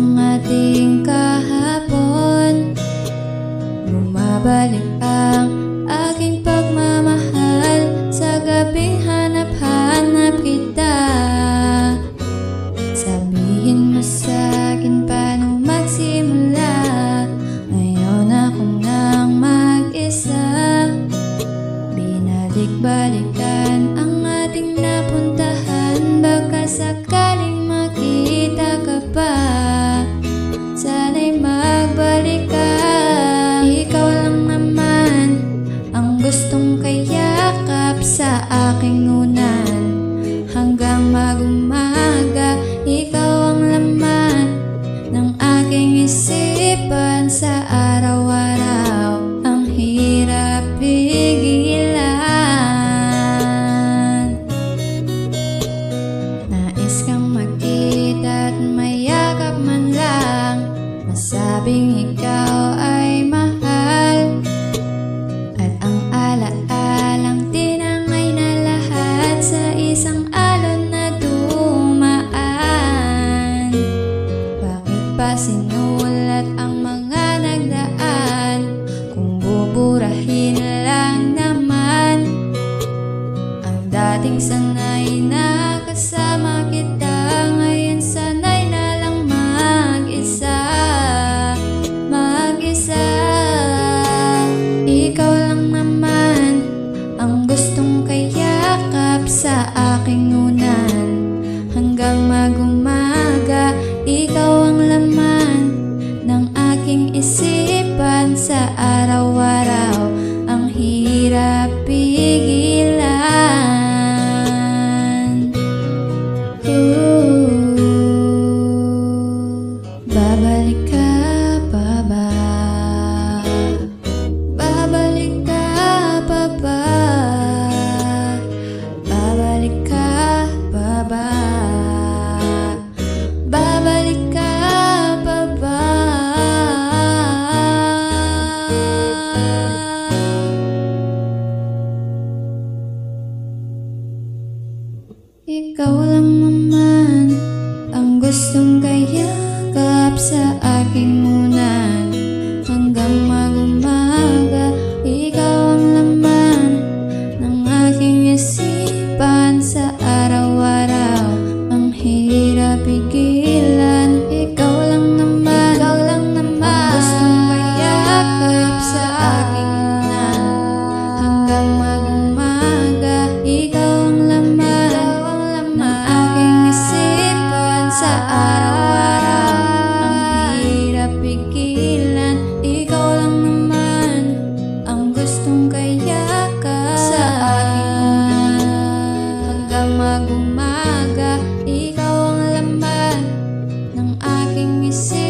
ang ating kahapon. Bumabalik ang aking pagmamahal sa gabing hanap-hanap kita. Sabihin mo sa'kin paano magsimula. Ngayon ako nang mag-isa. Binalik-balikan ang ating napuntahan. Baka sakaling makita ka pa. Sana'y magbalik ka. Ikaw lang naman ang gustong kayakap sa aking unan. Hanggang mag-umaga, ikaw ang laman ng aking isipan sa araw-araw. Ang hirap pigilan. Nais kang makita at mayakap man lang. Masabing ikaw ay mahal. At ang ala-alang tinangay na lahat sa isang alon na dumaan. Bakit pa sinulat ang mga nagdaan kung buburahin lang naman? Ang dating sanay na kasama kita, ngayon sanay na lang mag-isa. Mag-isa. Ikaw lang naman ang gustong kayakap sa aking unan. Hanggang mag-umaga, ikaw ang laman ng aking isipan sa araw-araw. Ang hirap pigilan. Babalik ka pa ba? Babalik ka pa ba? Babalik ka pa ba? Babalik ka pa ba? Ikaw lang naman ang gustong kayakap sa aking unan. Hanggang mag-umaga, ikaw ang laman ng aking isipan sa araw-araw. Ang hirap pigilan. Ikaw lang naman ang gustong kayakap sa aking unan. Hanggang mag-umaga, ikaw ang laman ng aking isipan sa araw-araw. Ang hirap pigilan. Ikaw lang naman ang gustong kayakap sa aking unan. Hanggang mag-umaga, ikaw ang laman ng aking isipan.